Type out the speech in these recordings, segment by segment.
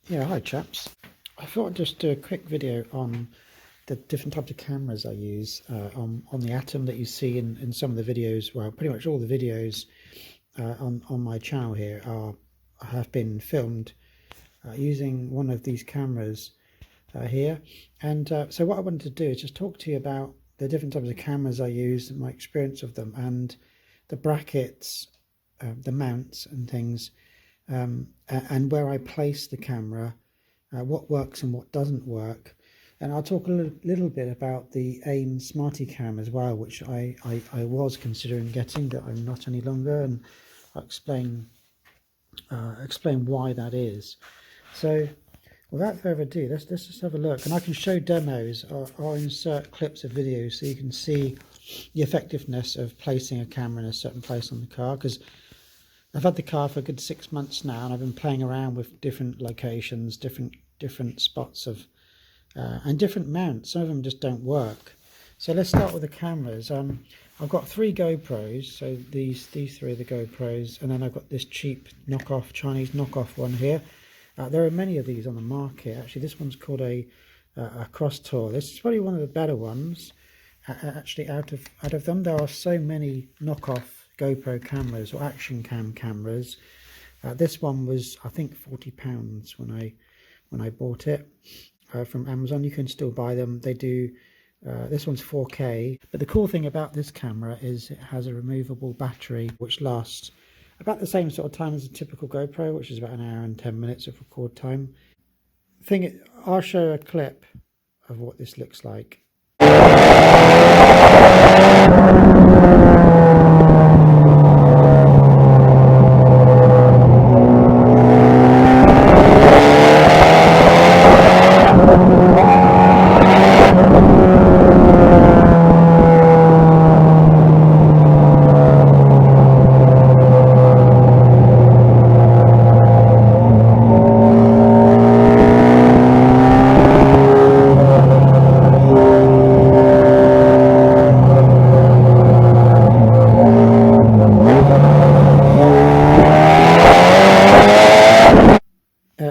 Yeah, hi chaps. I thought I'd just do a quick video on the different types of cameras I use on the ATEM that you see in some of the videos. Well, pretty much all the videos on my channel here have been filmed using one of these cameras here. And so what I wanted to do is just talk to you about the different types of cameras I use and my experience of them, and the brackets, the mounts and things, and where I place the camera, what works and what doesn't work. And I'll talk a little bit about the AiM SmartyCam as well, which I was considering getting, but I'm not any longer, and I'll explain why that is. So without further ado, let's just have a look, and I can show demos or insert clips of videos so you can see the effectiveness of placing a camera in a certain place on the car, because I've had the car for a good 6 months now, and I've been playing around with different locations, different spots of and different mounts. Some of them just don't work. So let's start with the cameras. I've got 3 GoPros, so these 3 are the GoPros, and then I've got this cheap knockoff, Chinese knockoff one here. There are many of these on the market. Actually, this one's called a Cross Tour. This is probably one of the better ones. Actually, out of them, there are so many knockoff GoPro cameras or action cam cameras. This one was, I think, £40 when I bought it from Amazon. You can still buy them. They do. This one's 4K, but the cool thing about this camera is it has a removable battery which lasts about the same sort of time as a typical GoPro, which is about an hour and 10 minutes of record time. I'll show a clip of what this looks like.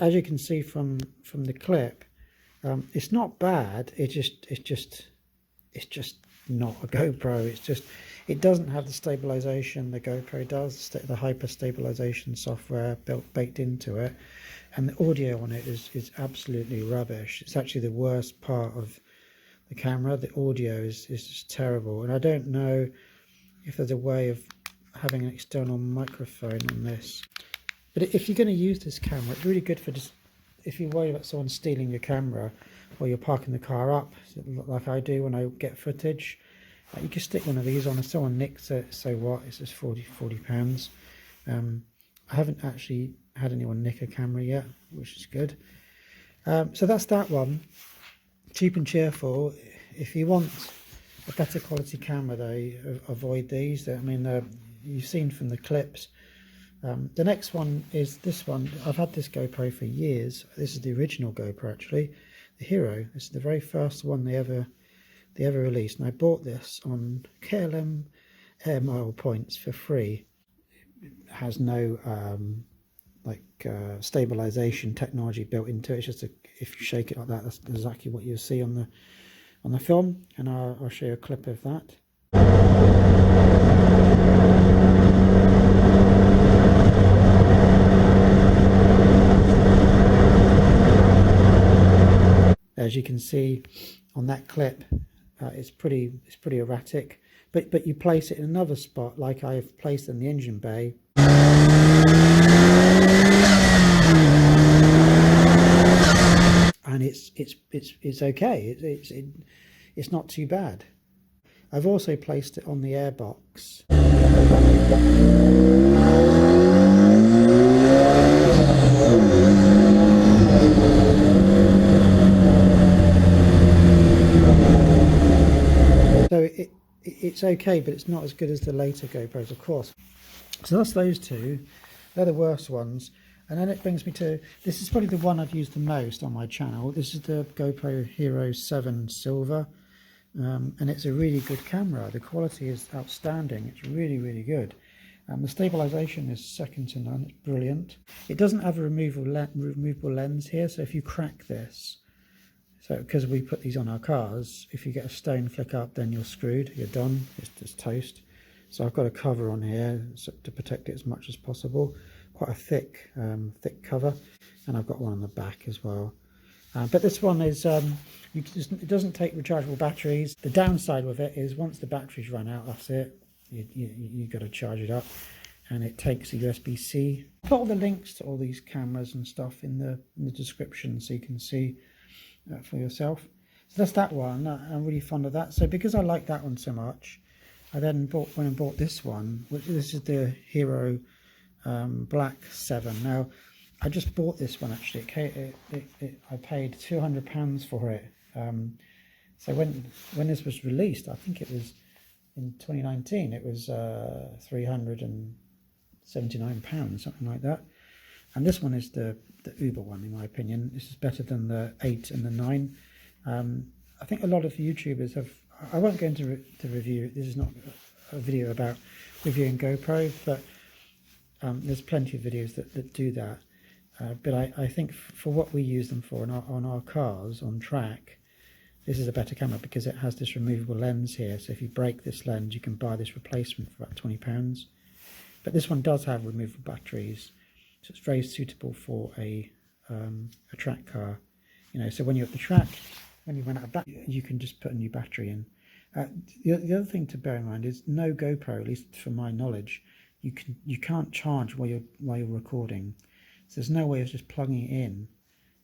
As you can see from the clip, it's not bad. It's just not a GoPro. It doesn't have the stabilization the GoPro does, the hyper stabilization software baked into it, and the audio on it is absolutely rubbish. It's actually the worst part of the camera. The audio is just terrible, and I don't know if there's a way of having an external microphone on this. But if you're going to use this camera, it's really good for just if you're worried about someone stealing your camera, or you're parking the car up like I do when I get footage. You can stick one of these on. If someone nicks it, so what? It's just £40. I haven't actually had anyone nick a camera yet, which is good. So that's that one. Cheap and cheerful. If you want a better quality camera, though, avoid these. I mean, you've seen from the clips. The next one is this one. I've had this GoPro for years. This is the original GoPro, actually, the Hero. This is the very first one they ever released, and I bought this on KLM Air Mile points for free. It has no stabilization technology built into it. It's just if you shake it like that, that's exactly what you'll see on the film, and I'll show you a clip of that. As you can see on that clip, it's pretty erratic, but you place it in another spot, like I've placed in the engine bay, and it's okay. It's not too bad. I've also placed it on the airbox. So it's okay, but it's not as good as the later GoPros, of course. So that's those two. They're the worst ones. And then it brings me to, this is probably the one I've used the most on my channel. This is the GoPro Hero 7 Silver. And it's a really good camera. The quality is outstanding. It's really good. The stabilization is second to none. It's brilliant. It doesn't have a removable lens here, so if you crack this, so because we put these on our cars, if you get a stone flick up, then you're screwed. You're done. It's just toast. So I've got a cover on here to protect it as much as possible. Quite a thick cover, and I've got one on the back as well. But this one is it doesn't take rechargeable batteries. The downside with it is once the batteries run out, that's it. You got to charge it up, and it takes a USB-C. Put all the links to all these cameras and stuff in the description so you can see for yourself. So that's that one. I'm really fond of that. So because I like that one so much, I then went and bought this one. This is the Hero Black 7. Now I just bought this one actually. I paid £200 for it. So when this was released, I think it was in 2019, it was £379, something like that. And this one is the Uber one, in my opinion. This is better than the 8 and the 9. I think a lot of YouTubers have. I won't go into review. This is not a video about reviewing GoPro, but there's plenty of videos that do that. But I think for what we use them for on our cars on track, this is a better camera because it has this removable lens here. So if you break this lens, you can buy this replacement for about £20. But this one does have removable batteries, so it's very suitable for a track car. So when you're at the track, when you run out of battery, you can just put a new battery in. The other thing to bear in mind is no GoPro, at least from my knowledge, you can't charge while you're recording. So there's no way of just plugging it in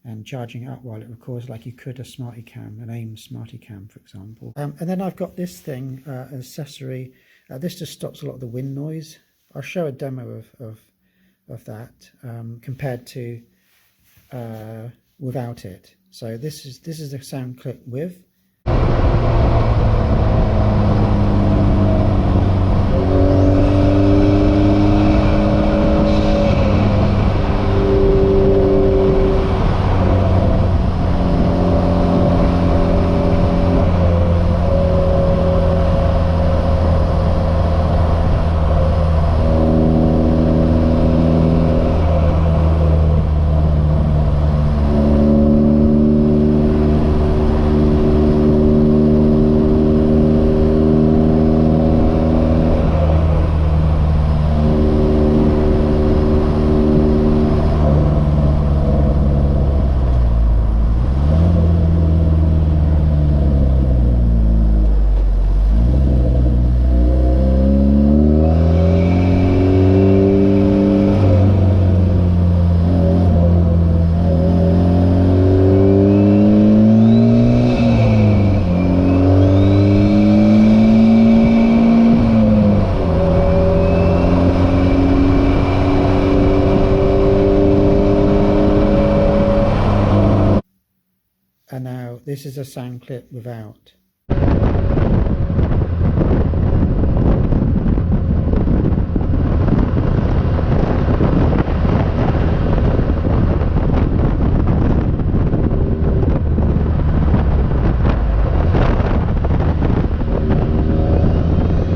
and charging it up while it records like you could a SmartyCam, an AiM SmartyCam, for example. And then I've got this thing, an accessory. This just stops a lot of the wind noise. I'll show a demo of that compared to without it. So this is a sound clip with. And now this is a sound clip without.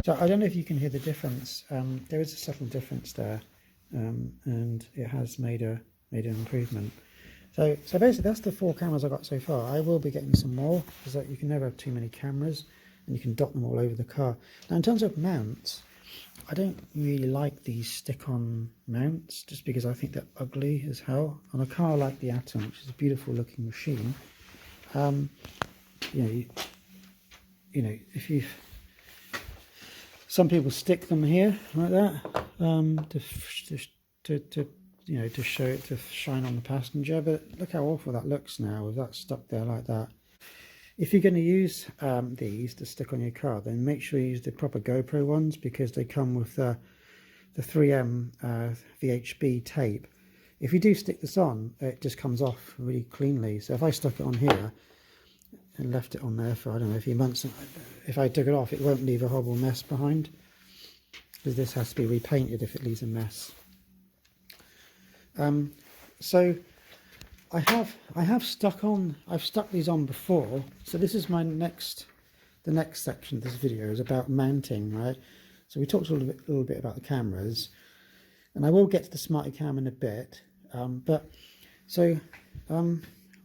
So I don't know if you can hear the difference. There is a subtle difference there, and it has made an improvement. So basically that's the 4 cameras I got so far. I will be getting some more because you can never have too many cameras, and you can dot them all over the car. Now in terms of mounts, I don't really like these stick-on mounts just because I think they're ugly as hell. On a car like the Atom, which is a beautiful looking machine, if you, some people stick them here like that to show it to shine on the passenger, but look how awful that looks now with that stuck there like that. If you're going to use these to stick on your car, then make sure you use the proper GoPro ones because they come with the 3M VHB tape. If you do stick this on, it just comes off really cleanly. So if I stuck it on here and left it on there for, I don't know, a few months, if I took it off, it won't leave a horrible mess behind, because this has to be repainted if it leaves a mess. So I've stuck these on before. So this is the next section of this video is about mounting, right? So we talked a little bit about the cameras, and I will get to the SmartyCam in a bit.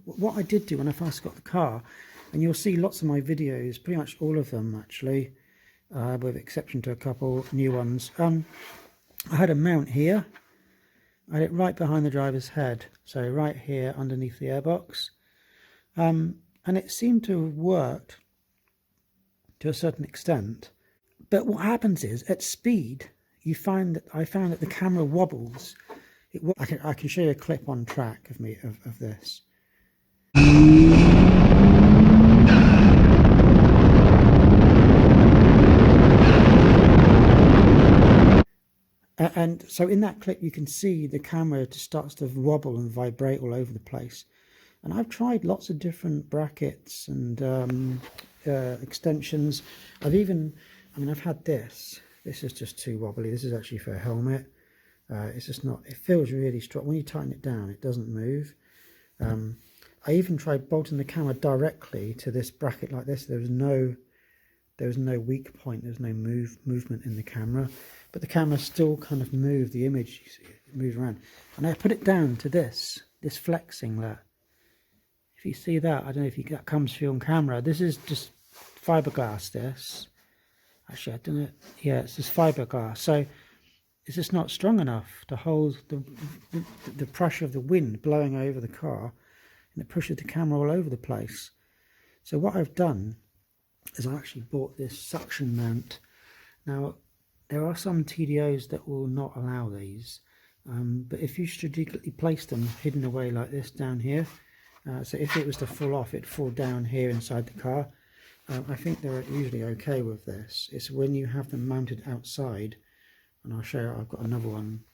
What I did do when I first got the car, and you'll see lots of my videos, pretty much all of them actually, with exception to a couple new ones. I had a mount here. I had it right behind the driver's head, so right here underneath the airbox, and it seemed to have worked to a certain extent. But what happens is, at speed, I found that the camera wobbles. I can show you a clip on track of this. And so in that clip you can see the camera just starts to wobble and vibrate all over the place. And I've tried lots of different brackets and extensions. I've had this. This is just too wobbly. This is actually for a helmet. It's just not, it feels really strong. When you tighten it down, it doesn't move. I even tried bolting the camera directly to this bracket like this. There was no weak point. There's no movement in the camera, but the camera still kind of moved. The image, you see, it moved around. And I put it down to this flexing there. If you see that, I don't know if that comes through on camera. This is just fiberglass. This, actually, I don't know. Yeah, it's just fiberglass. So it's just not strong enough to hold the pressure of the wind blowing over the car, and it pushes the camera all over the place. So what I've done is I actually bought this suction mount. Now, there are some TDOs that will not allow these, but if you strategically place them hidden away like this down here, so if it was to fall off, it'd fall down here inside the car. I think they're usually okay with this. It's when you have them mounted outside, and I'll show you, I've got another one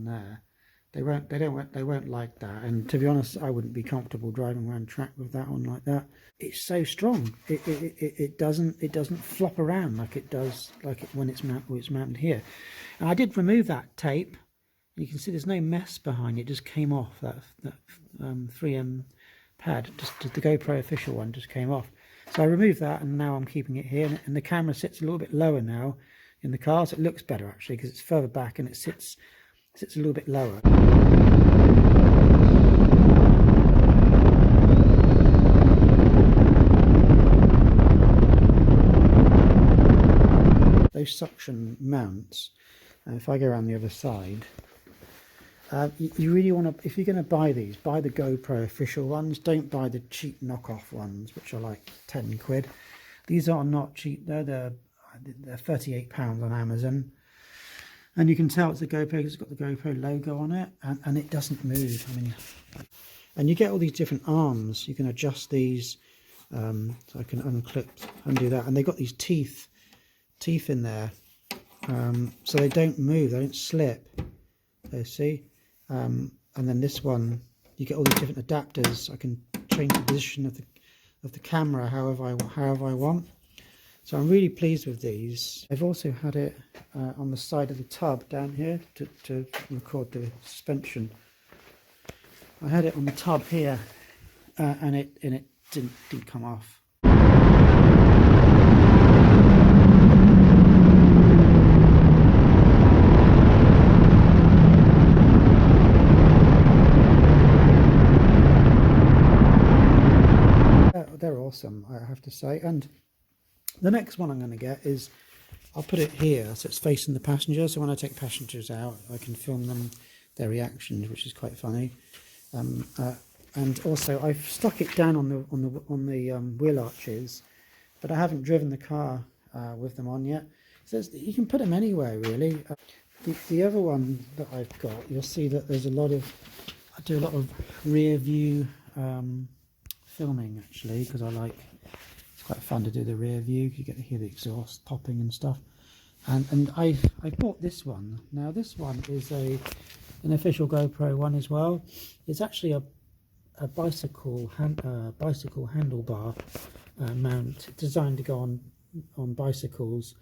there. They won't like that, and to be honest, I wouldn't be comfortable driving around track with that on like that. It's so strong. It doesn't flop around like it does when it's mounted here. And I did remove that tape. You can see there's no mess behind it. It just came off. That 3M pad, just the GoPro official one, just came off. So I removed that, and now I'm keeping it here. And the camera sits a little bit lower now in the car, so it looks better actually because it's further back and it sits a little bit lower. Those suction mounts, if I go around the other side, you really want to, if you're going to buy these, buy the GoPro official ones. Don't buy the cheap knockoff ones, which are like 10 quid. These are not cheap. They're £38 on Amazon. And you can tell it's a GoPro because it's got the GoPro logo on it, and it doesn't move. I mean, and you get all these different arms. You can adjust these, so I can undo that. And they've got these teeth in there, so they don't move, they don't slip. There, see? And then this one, you get all these different adapters. I can change the position of the camera however I want. So I'm really pleased with these. I've also had it on the side of the tub down here to record the suspension. I had it on the tub here, and it didn't come off. They're awesome, I have to say. And the next one I'm going to get is, I'll put it here so it's facing the passenger, so when I take passengers out I can film them, their reactions, which is quite funny. And also I've stuck it down on the wheel arches, but I haven't driven the car with them on yet. So you can put them anywhere really. The other one that I've got, you'll see that there's I do a lot of rear view filming actually, because it's quite fun to do the rear view. You get to hear the exhaust popping and stuff. And I bought this one. Now this one is an official GoPro one as well. It's actually a bicycle handlebar mount designed to go on bicycles,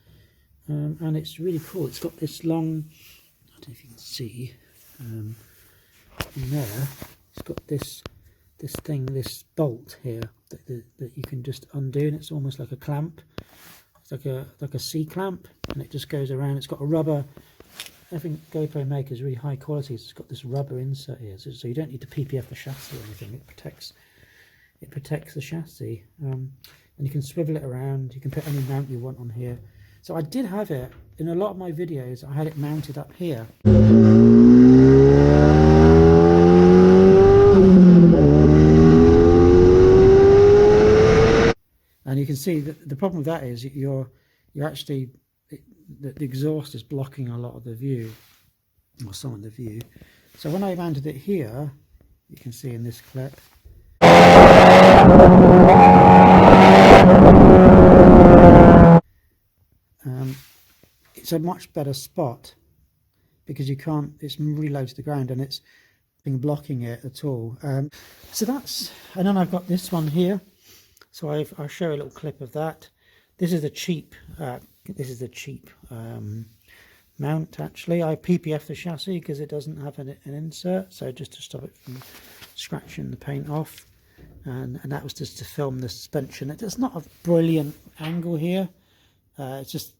and it's really cool. It's got this long, I don't know if you can see in there. It's got this bolt here that you can just undo, and it's almost like a clamp. like a C clamp, and it just goes around. It's got a rubber. I think GoPro make is really high quality. It's got this rubber insert here, so you don't need to PPF the chassis or anything. It protects the chassis, and you can swivel it around. You can put any mount you want on here. So I did have it in a lot of my videos. I had it mounted up here. And you can see that the problem with that is you're actually, the exhaust is blocking a lot of the view, or some of the view. So when I mounted it here, you can see in this clip, it's a much better spot because you can't, it's really low to the ground and it's been blocking it at all. So that's, and then I've got this one here. So I'll show a little clip of that. This is a cheap, mount actually. I PPF the chassis because it doesn't have an insert, so just to stop it from scratching the paint off. And that was just to film the suspension. It's not a brilliant angle here. It's just,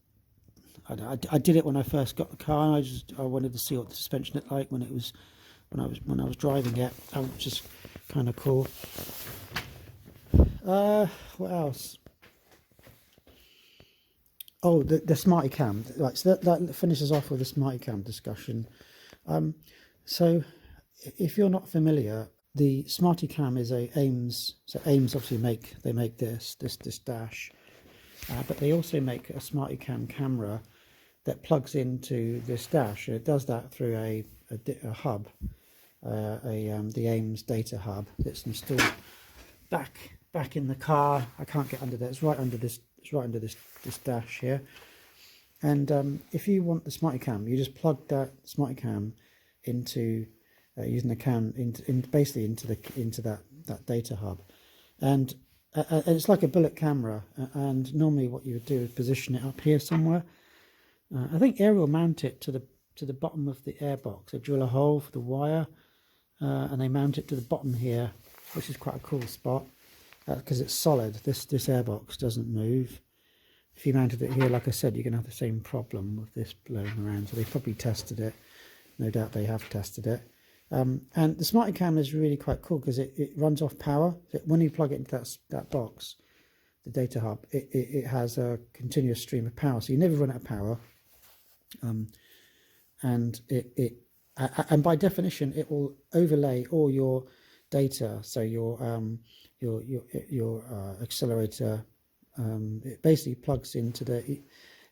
I did it when I first got the car. And I wanted to see what the suspension looked like when I was driving it, which is kind of cool. What else? Oh, the SmartyCam. Right, so that finishes off with the SmartyCam discussion. So if you're not familiar, the SmartyCam is a AiM's. So AiM's obviously make this dash, but they also make a SmartyCam camera that plugs into this dash. And it does that through a hub, the AiM's data hub that's installed back in the car. I can't get under there. It's right under this. It's right under this dash here. And if you want the SmartyCam, you just plug that SmartyCam into using the CAN basically into that data hub, and it's like a bullet camera. And normally, what you would do is position it up here somewhere. I think Air will mount it to the bottom of the airbox. They drill a hole for the wire, and they mount it to the bottom here, which is quite a cool spot. Because it's solid, this airbox doesn't move. If you mounted it here, like I said, you're going to have the same problem with this blowing around. So they've probably tested it. No doubt they have tested it. And the SmartyCam is really quite cool because it runs off power. When you plug it into that box, the data hub, it has a continuous stream of power. So you never run out of power. And by definition, it will overlay all your data. So your accelerator, it basically plugs into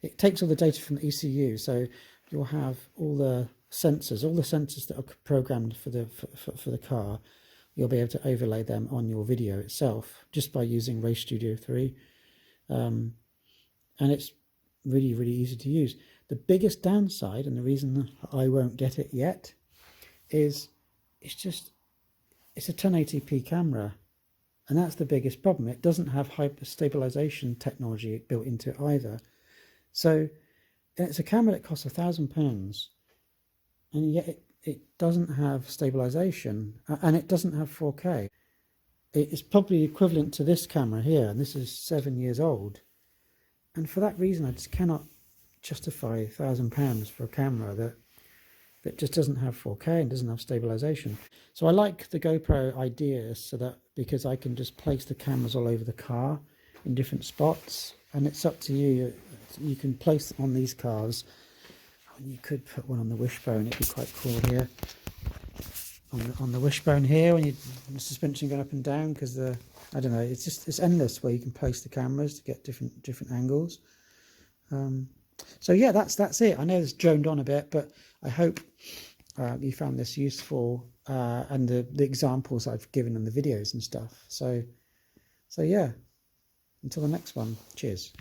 it takes all the data from the ECU, so you'll have all the sensors that are programmed for the car. You'll be able to overlay them on your video itself just by using Race Studio 3, and it's really easy to use. The biggest downside, and the reason I won't get it yet, is it's a 1080p camera. And that's the biggest problem. It doesn't have hyper stabilization technology built into it either. So it's a camera that costs £1,000, and yet it doesn't have stabilization, and it doesn't have 4K. It's probably equivalent to this camera here, and this is 7 years old. And for that reason, I just cannot justify £1,000 for a camera that just doesn't have 4K and doesn't have stabilization. So I like the GoPro idea, so that because I can just place the cameras all over the car in different spots, and it's up to you. You can place them on these cars. You could put one on the wishbone. It'd be quite cool here. On the wishbone here, when the suspension going up and down, because I don't know. It's endless where you can place the cameras to get different angles. So yeah, that's it. I know it's droned on a bit, but I hope you found this useful, and the examples I've given in the videos and stuff. So yeah, until the next one, cheers.